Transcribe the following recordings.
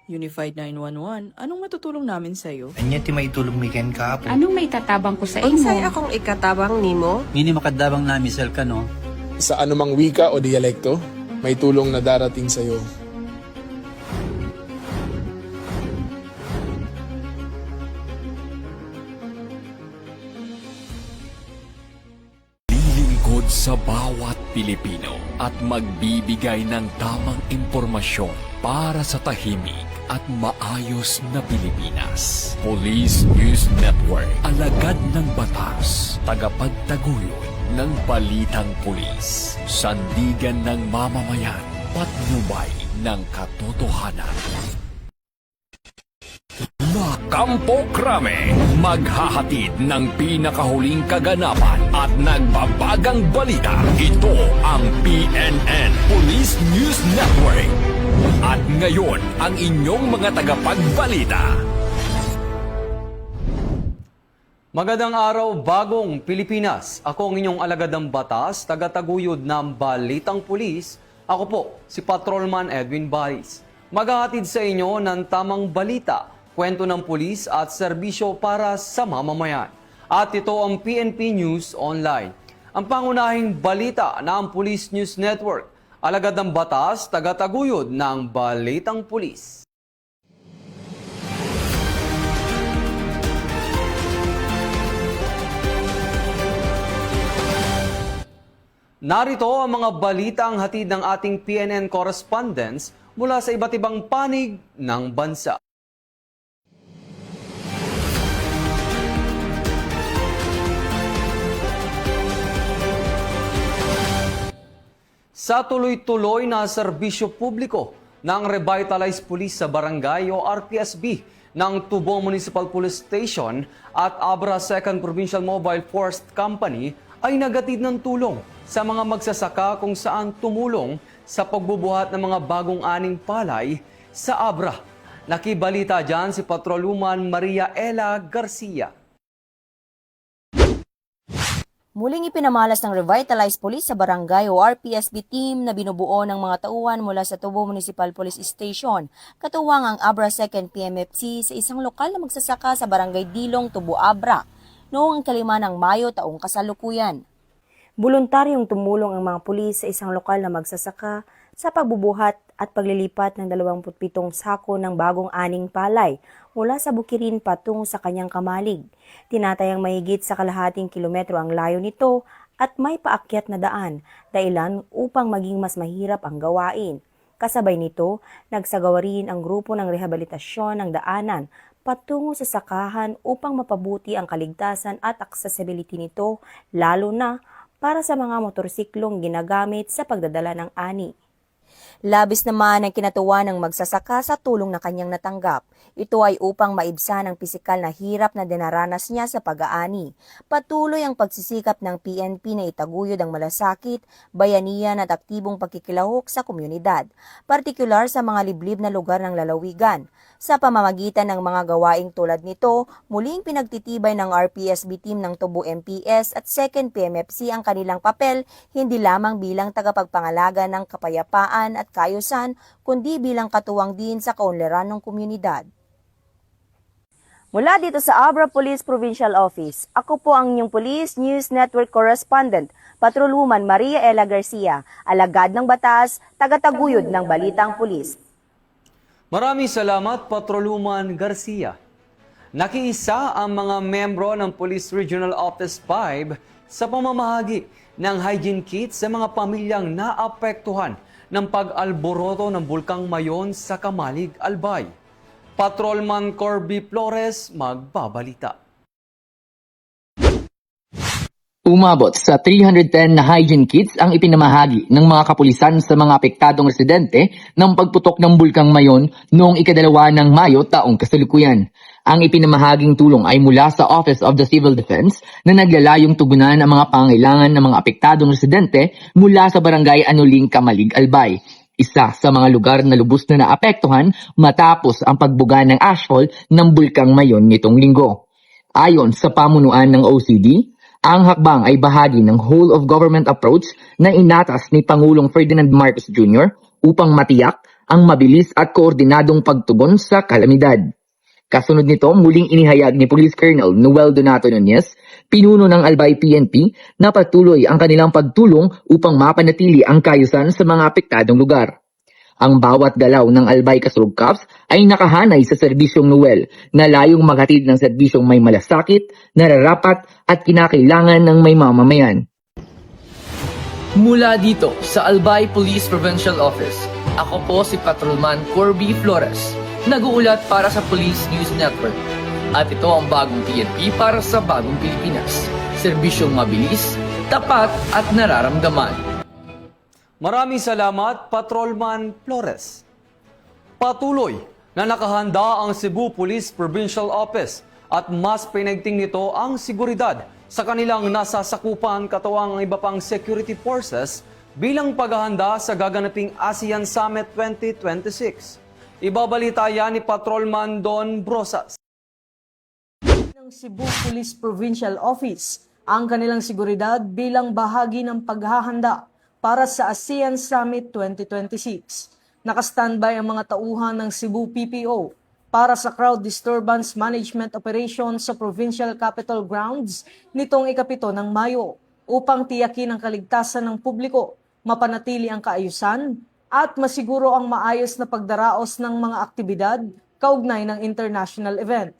Unified 911, anong matutulong namin sa'yo? Anya ti maitulong mi ken kahapon. Anong may tatabang ko sa imo? Unsay akong ikatabang nimo? Ngini makadabang na misal ka no. Sa anumang wika o dialekto, may tulong na darating sa iyo. Lilingkod sa bawat Pilipino at magbibigay ng tamang impormasyon para sa tahimik at maayos na Pilipinas. Police News Network, alagad ng batas, tagapagtaguyod ng balitang pulis, sandigan ng mamamayan, patnubay ng katotohanan. La Campo Crame, maghahatid ng pinakahuling kaganapan at nagbabagang balita. Ito ang PNN Police News Network. At ngayon, ang inyong mga tagapagbalita. Magandang araw, bagong Pilipinas. Ako ang inyong alagadang batas, tagataguyod ng Balitang Pulis. Ako po, si Patrolman Edwin Baris. Maghahatid sa inyo ng tamang balita, kwento ng pulis at serbisyo para sa mamamayan. At ito ang PNP News Online. Ang pangunahing balita ng Police News Network, alagad ng batas, tagataguyod ng Balitang Pulis. Narito ang mga balitang hatid ng ating PNN correspondents mula sa iba't ibang panig ng bansa. Sa tuloy-tuloy na serbisyo publiko ng Revitalized Police sa Barangay o RPSB ng Tubong Municipal Police Station at Abra 2nd Provincial Mobile Force Company ay nagatid ng tulong sa mga magsasaka kung saan tumulong sa pagbubuhat ng mga bagong aning palay sa Abra. Nakibalita dyan si Patrolwoman Maria Ella Garcia. Muling ipinamalas ng Revitalized Police sa Barangay o RPSB team na binubuo ng mga tauhan mula sa Tubo Municipal Police Station, katuwang ang Abra 2nd PMFC sa isang lokal na magsasaka sa Barangay Dilong, Tubo, Abra, noong 5 ng Mayo taong kasalukuyan. Voluntaryong tumulong ang mga pulis sa isang lokal na magsasaka sa pagbubuhat at paglilipat ng 27 sako ng bagong aning palay mula sa Bukirin patungo sa kanyang kamalig. Tinatayang mahigit sa kalahating kilometro ang layo nito at may paakyat na daan, dahilan upang maging mas mahirap ang gawain. Kasabay nito, nagsagawa rin ang grupo ng rehabilitasyon ng daanan patungo sa sakahan upang mapabuti ang kaligtasan at accessibility nito, lalo na para sa mga motorsiklong ginagamit sa pagdadala ng ani. Labis naman ang kinatuwa ng magsasaka sa tulong na kanyang natanggap. Ito ay upang maibsan ang pisikal na hirap na dinaranas niya sa pag-aani. Patuloy ang pagsisikap ng PNP na itaguyod ang malasakit, bayanihan at aktibong pagkikilahok sa komunidad, partikular sa mga liblib na lugar ng lalawigan. Sa pamamagitan ng mga gawaing tulad nito, muling pinagtitibay ng RPSB team ng Tubo MPS at 2nd PMFC ang kanilang papel hindi lamang bilang tagapagpangalaga ng kapayapaan at kaayusan, kundi bilang katuwang din sa kaunlaran ng komunidad. Mula dito sa Abra Police Provincial Office, ako po ang inyong Police News Network Correspondent, Patrolwoman Maria Ella Garcia, alagad ng batas, tagataguyod ng Balitang Pulis. Maraming salamat, Patrolwoman Garcia. Nakiisa ang mga membro ng Police Regional Office 5 sa pamamahagi ng hygiene kits sa mga pamilyang naapektuhan ng pag-alboroto ng Bulkang Mayon sa Kamalig, Albay. Patrolman Corby Flores magbabalita. Umabot sa 310 na hygiene kits ang ipinamahagi ng mga kapulisan sa mga apektadong residente ng pagputok ng Bulkang Mayon noong 2 ng Mayo taong kasalukuyan. Ang ipinamahaging tulong ay mula sa Office of the Civil Defense na naglalayong tugunan ang mga pangailangan ng mga apektadong residente mula sa Barangay Anuling, Kamalig, Albay. Isa sa mga lugar na lubos na naapektuhan matapos ang pagbuga ng ashfall ng Bulkang Mayon nitong linggo. Ayon sa pamunuan ng OCD, ang hakbang ay bahagi ng whole-of-government approach na inatas ni Pangulong Ferdinand Marcos Jr. upang matiyak ang mabilis at koordinadong pagtugon sa kalamidad. Kasunod nito, muling inihayag ni Police Colonel Noel Donato Nunez, pinuno ng Albay PNP, na patuloy ang kanilang pagtulong upang mapanatili ang kaayusan sa mga apektadong lugar. Ang bawat galaw ng Albay Kasulog Cops ay nakahanay sa serbisyong Noel na layong maghatid ng serbisyong may malasakit, nararapat at kinakailangan ng may mamamayan. Mula dito sa Albay Police Provincial Office, ako po si Patrolman Corby Flores, nag-uulat para sa Police News Network. At ito ang bagong PNP para sa bagong Pilipinas. Serbisyong mabilis, tapat at nararamdaman. Maraming salamat, Patrolman Flores. Patuloy na nakahanda ang Cebu Police Provincial Office at mas pinagting nito ang seguridad sa kanilang nasasakupan katuwang ang iba pang security forces bilang paghahanda sa gaganaping ASEAN Summit 2026. Ibabalita yan ni Patrolman Don Brosas. Ng Cebu Police Provincial Office ang kanilang seguridad bilang bahagi ng paghahanda para sa ASEAN Summit 2026. Nakastandby ang mga tauhan ng Cebu PPO para sa crowd disturbance management operation sa Provincial Capitol Grounds nitong ika-7 ng Mayo upang tiyakin ang kaligtasan ng publiko, mapanatili ang kaayusan at masiguro ang maayos na pagdaraos ng mga aktibidad kaugnay ng international event.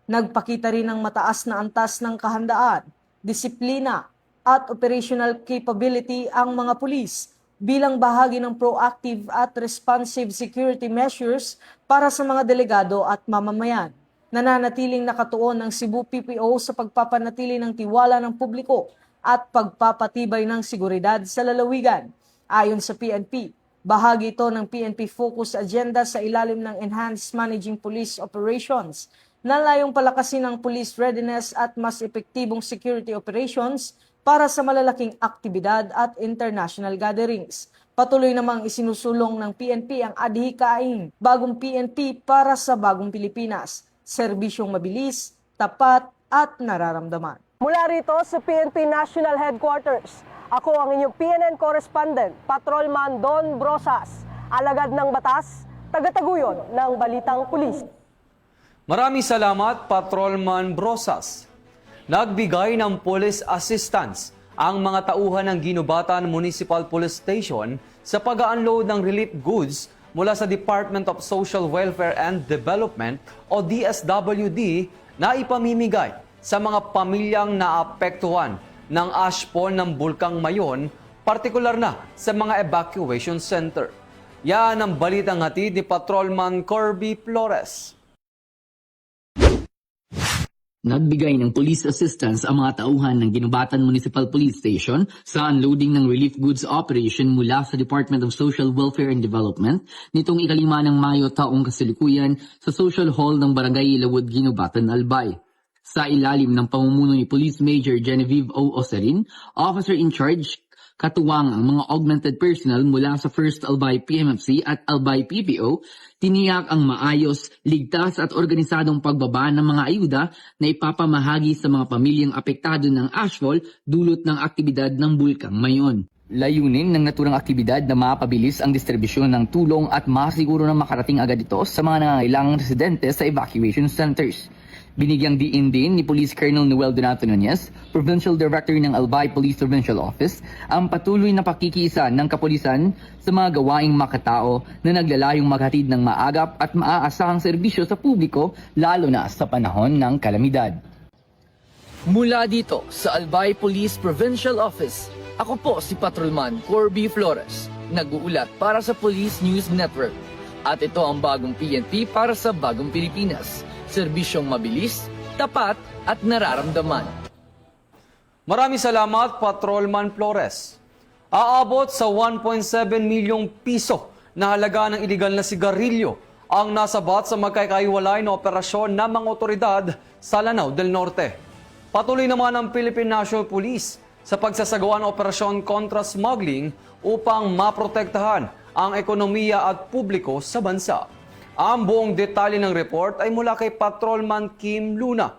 Nagpakita rin ng mataas na antas ng kahandaan, disiplina at operational capability ang mga pulis bilang bahagi ng proactive at responsive security measures para sa mga delegado at mamamayan. Nananatiling nakatuon ng Cebu PPO sa pagpapanatili ng tiwala ng publiko at pagpapatibay ng seguridad sa lalawigan. Ayon sa PNP, bahagi ito ng PNP Focus Agenda sa ilalim ng Enhanced Managing Police Operations na layong palakasin ang police readiness at mas epektibong security operations para sa malalaking aktibidad at international gatherings. Patuloy namang isinusulong ng PNP ang adhikaing bagong PNP para sa bagong Pilipinas. Serbisyong mabilis, tapat at nararamdaman. Mula rito sa PNP National Headquarters, ako ang inyong PNN correspondent, Patrolman Don Brosas, alagad ng batas, tagataguyod ng Balitang Pulis. Maraming salamat, Patrolman Brosas. Nagbigay ng police assistance ang mga tauhan ng Ginubatan Municipal Police Station sa pag-unload ng relief goods mula sa Department of Social Welfare and Development o DSWD na ipamimigay sa mga pamilyang naapektuhan ng ashfall ng Bulkang Mayon, partikular na sa mga evacuation center. Yan ang balitang hatid ni Patrolman Corby Flores. Nagbigay ng police assistance ang mga tauhan ng Ginubatan Municipal Police Station sa unloading ng relief goods operation mula sa Department of Social Welfare and Development nitong ika-5 ng Mayo taong kasalukuyan sa Social Hall ng Barangay Ilawod, Ginubatan, Albay. Sa ilalim ng pamumuno ni Police Major Genevieve O. Oserin, Officer in Charge, katuwang ang mga augmented personnel mula sa 1st Albay PMFC at Albay PPO, tiniyak ang maayos, ligtas at organisadong pagbaba ng mga ayuda na ipapamahagi sa mga pamilyang apektado ng ashfall dulot ng aktibidad ng Bulkang Mayon. Layunin ng naturang aktibidad na mapabilis ang distribusyon ng tulong at masiguro na makarating agad ito sa mga nangangailangang residente sa evacuation centers. Binigyang diin din ni Police Colonel Noel Donato Nunez, Provincial Director ng Albay Police Provincial Office, ang patuloy na pakikiisa ng kapulisan sa mga gawaing makatao na naglalayong maghatid ng maagap at maaasahang serbisyo sa publiko lalo na sa panahon ng kalamidad. Mula dito sa Albay Police Provincial Office, ako po si Patrolman Corby Flores, nag-uulat para sa Police News Network. At ito ang bagong PNP para sa bagong Pilipinas. Serbisyong mabilis, tapat at nararamdaman. Maraming salamat, Patrolman Flores. Aabot sa 1.7 milyong piso na halaga ng iligal na sigarilyo ang nasabat sa magkakaiwalay na operasyon ng mga otoridad sa Lanao del Norte. Patuloy naman ang Philippine National Police sa pagsasagawa ng operasyon kontra smuggling upang maprotektahan ang ekonomiya at publiko sa bansa. Ang buong detalye ng report ay mula kay Patrolman Kim Luna.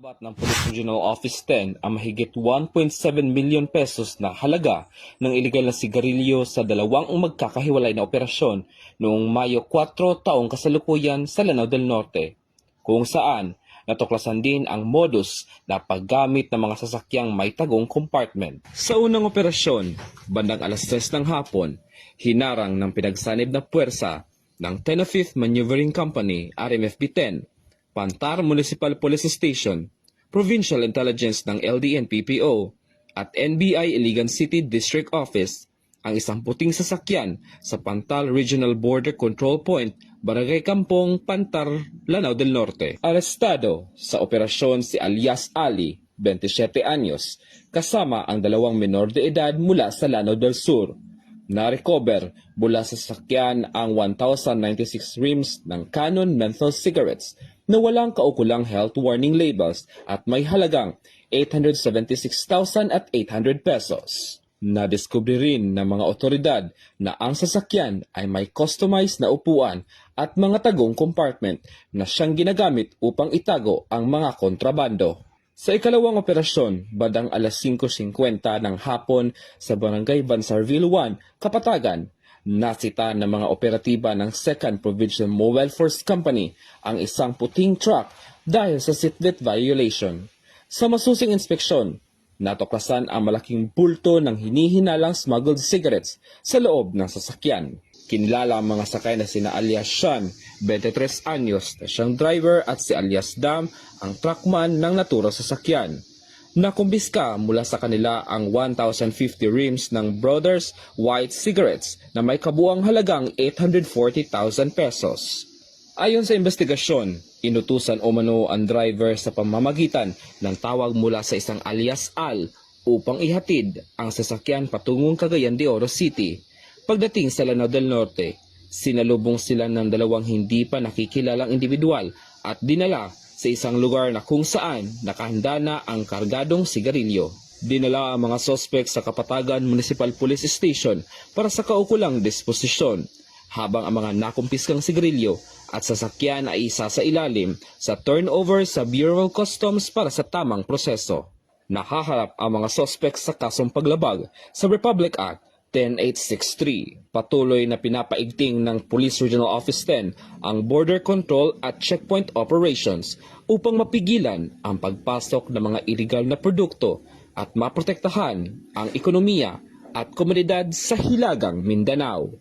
Umabat ng Police Regional Office 10 ang mahigit 1.7 million pesos na halaga ng iligal na sigarilyo sa dalawang magkakahiwalay na operasyon noong Mayo 4 taong kasalukuyan sa Lanao del Norte, kung saan natuklasan din ang modus na paggamit ng mga sasakyang may tagong compartment. Sa unang operasyon, bandang alas 3 ng hapon, hinarang ng pinagsanib na puwersa ng 10th Maneuvering Company, RMFP-10, Pantar Municipal Police Station, Provincial Intelligence ng LDN-PPO at NBI Iligan City District Office ang isang puting sasakyan sa Pantal Regional Border Control Point, Barangay Kampong, Pantar, Lanao del Norte. Arestado sa operasyon si alias Ali, 27 anyos, kasama ang dalawang menor de edad mula sa Lanao del Sur. Na-recover mula sa sasakyan ang 1,096 rims ng Canon menthol cigarettes na walang kaukulang health warning labels at may halagang 876,800 pesos. Nadiskubre rin ng mga otoridad na ang sasakyan ay may customized na upuan at mga tagong compartment na siyang ginagamit upang itago ang mga kontrabando. Sa ikalawang operasyon, bandang alas 5:50 ng hapon sa Barangay Bansarville 1, Kapatagan, nasita ng mga operatiba ng 2nd Provincial Mobile Force Company ang isang puting truck dahil sa seatbelt violation. Sa masusing inspeksyon, natuklasan ang malaking bulto ng hinihinalang smuggled cigarettes sa loob ng sasakyan. Kinilala ang mga sakay na sina alias Sean, 23 anyos, na siyang driver, at si alias Dam, ang truckman ng naturang sasakyan. Nakumbiska mula sa kanila ang 1,050 rims ng Brothers White Cigarettes na may kabuang halagang 840,000 pesos. Ayon sa investigasyon, inutusan umano ang driver sa pamamagitan ng tawag mula sa isang alias Al upang ihatid ang sasakyan patungong Cagayan de Oro City. Pagdating sa Lanao del Norte, sinalubong sila ng dalawang hindi pa nakikilalang individual at dinala sa isang lugar na kung saan nakahanda na ang kargadong sigarilyo. Dinala ang mga sospek sa Kapatagan Municipal Police Station para sa kaukulang disposisyon, habang ang mga nakumpiskang sigarilyo at sasakyan ay isa sa ilalim sa turnover sa Bureau of Customs para sa tamang proseso. Nakaharap ang mga sospek sa kasong paglabag sa Republic Act 10863. Patuloy na pinapaigting ng Police Regional Office 10 ang border control at checkpoint operations upang mapigilan ang pagpasok ng mga illegal na produkto at maprotektahan ang ekonomiya at komunidad sa Hilagang Mindanao.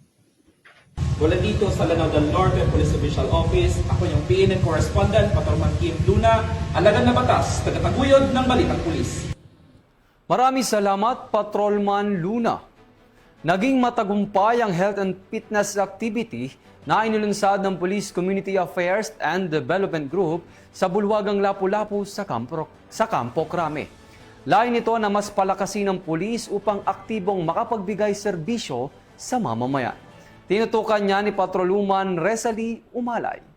Mula dito sa Lanao del Norte Police Official Office, ako yung PNN Correspondent, Patrolman Kim Luna, alagad na batas, tagataguyod ng Balitang Pulis. Maraming salamat, Patrolman Luna. Naging matagumpay ang health and fitness activity na inilunsad ng Police Community Affairs and Development Group sa Bulwagang Lapu-Lapu sa Campo Crame. Lain nito na mas palakasin ng pulis upang aktibong makapagbigay serbisyo sa mamamayan. Tinutukan niya ni Patrolwoman Rezalie Umalay.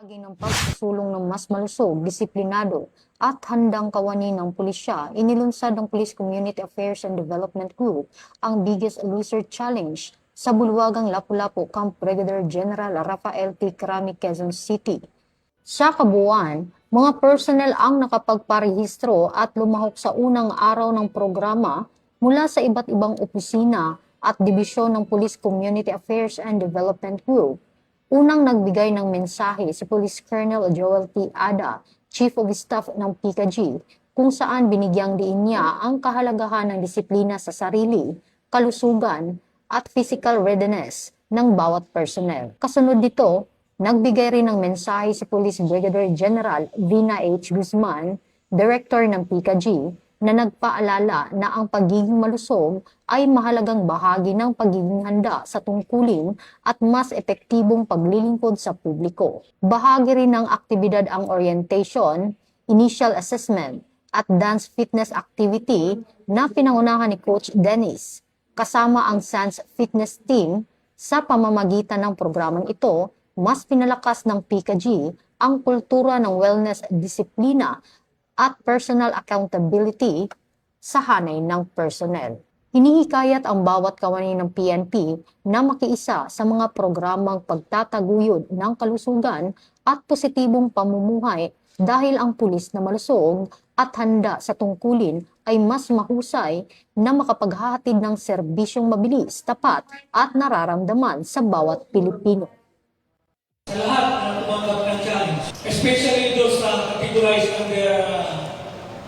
Ng pagsusulong ng mas malusog, disiplinado at handang kawanin ng pulisya, inilunsad ng Police Community Affairs and Development Group ang biggest loser challenge sa Bulwagang Lapu-Lapu Camp Brigadier General Rafael T. Crame, Quezon City. Sa kabuuan, mga personnel ang nakapagparehistro at lumahok sa unang araw ng programa mula sa iba't ibang opisina at dibisyon ng Police Community Affairs and Development Group. Unang nagbigay ng mensahe si Police Colonel Joel T. Ada, Chief of Staff ng PCG, kung saan binigyang diin niya ang kahalagahan ng disiplina sa sarili, kalusugan, at physical readiness ng bawat personnel. Kasunod dito, nagbigay rin ng mensahe si Police Brigadier General Vina H. Guzman, Director ng PCG, na nagpaalala na ang pagiging malusog ay mahalagang bahagi ng pagiging handa sa tungkulin at mas epektibong paglilingkod sa publiko. Bahagi rin ng aktibidad ang orientation, initial assessment, at dance fitness activity na pinangunahan ni Coach Dennis, kasama ang SANS Fitness Team. Sa pamamagitan ng programang ito, mas pinalakas ng PCG ang kultura ng wellness, disiplina, at personal accountability sa hanay ng personnel. Hinihikayat ang bawat kawani ng PNP na makiisa sa mga programang pagtataguyod ng kalusugan at positibong pamumuhay dahil ang pulis na malusog at handa sa tungkulin ay mas mahusay na makapaghahatid ng serbisyong mabilis, tapat at nararamdaman sa bawat Pilipino. Sa lahat na tumanggap ng challenge, especially those na categorized under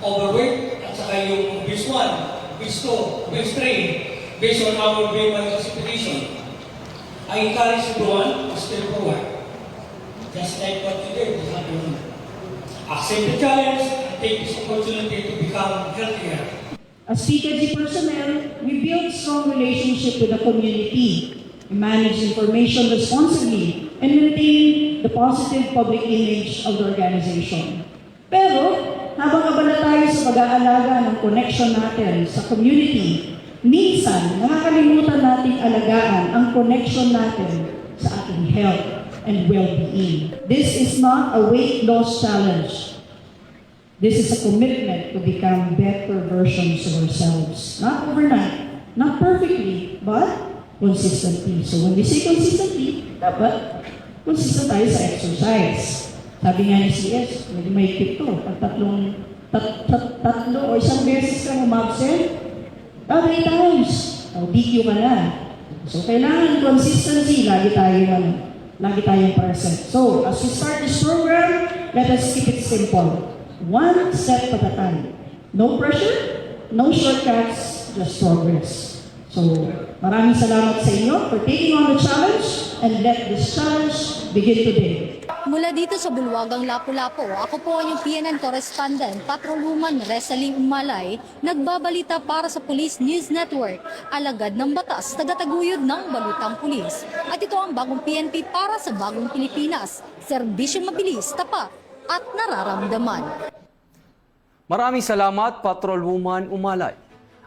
overweight at saka yung Base 1, Base 2, Base 3, based on our Bayman classification, I encourage everyone to step forward. Just like what you did this afternoon. Accept the challenge and take this opportunity to become healthier. As PKG personnel, we build strong relationship with the community, manage information responsibly, and maintain the positive public image of the organization. Pero, habang abala tayo sa pag-aalaga ng connection natin sa community, minsan nakakalimutan nating alagaan ang connection natin sa ating health and well-being. This is not a weight loss challenge. This is a commitment to become better versions of ourselves. Not overnight, not perfectly, but consistently. So when we say consistently, dapat consistent tayo sa exercise. Sabi nga ni CS, medyo may tip to. Pag tatlo o isang beses kang umabsent, 3 times, DQ ka na. So kailangan consistency, lagi tayong present. So as we start this program, let us keep it simple. One step at a time. No pressure, no shortcuts, just progress. So, maraming salamat sa inyo for taking on the challenge and let this challenge begin today. Mula dito sa Bulwagang Lapu-Lapu, ako po ang inyong PNN correspondent, Patrolwoman Resaling Umalay, nagbabalita para sa Police News Network, alagad ng batas, tagataguyod ng balitang pulis. At ito ang bagong PNP para sa bagong Pilipinas, serbisyong mabilis, tapat at nararamdaman. Maraming salamat, Patrolwoman Umalay.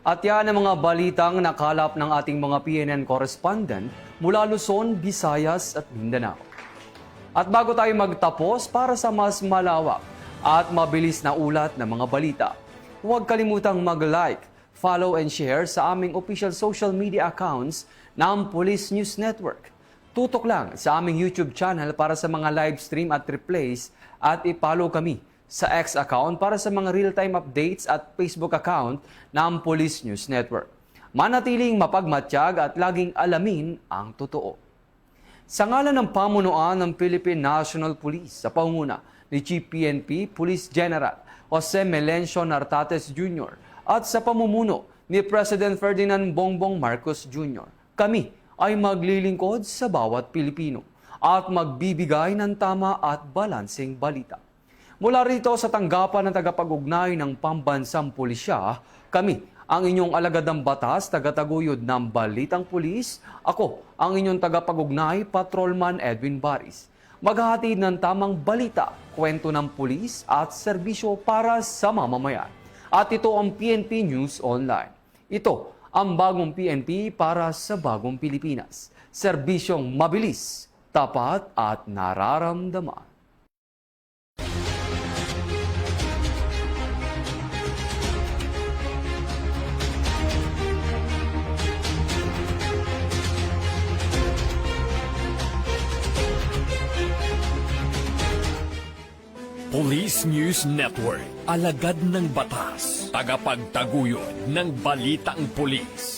At yan ang mga balitang nakalap ng ating mga PNN correspondent mula Luzon, Visayas at Mindanao. At bago tayo magtapos para sa mas malawak at mabilis na ulat ng mga balita, huwag kalimutang mag-like, follow and share sa aming official social media accounts ng Police News Network. Tutok lang sa aming YouTube channel para sa mga live stream at replays at i-follow kami sa X account para sa mga real-time updates at Facebook account ng Police News Network. Manatiling mapagmatiyag at laging alamin ang totoo. Sa ngalan ng pamunuan ng Philippine National Police sa pangunguna ni Chief PNP Police General Jose Melencio Nartates Jr. at sa pamumuno ni President Ferdinand Bongbong Marcos Jr., kami ay maglilingkod sa bawat Pilipino at magbibigay ng tama at balanseng balita. Mula rito sa tanggapan ng tagapag-ugnay ng pambansang pulisya, kami ang inyong alagadang batas, tagataguyod ng balitang pulis. Ako ang inyong tagapag-ugnay, Patrolman Edwin Baris. Maghahatid ng tamang balita, kwento ng pulis at serbisyo para sa mamamayan. At ito ang PNP News Online. Ito ang bagong PNP para sa bagong Pilipinas. Serbisyong mabilis, tapat at nararamdaman. Police News Network, alagad ng batas, tagapagtaguyod ng balitang pulis.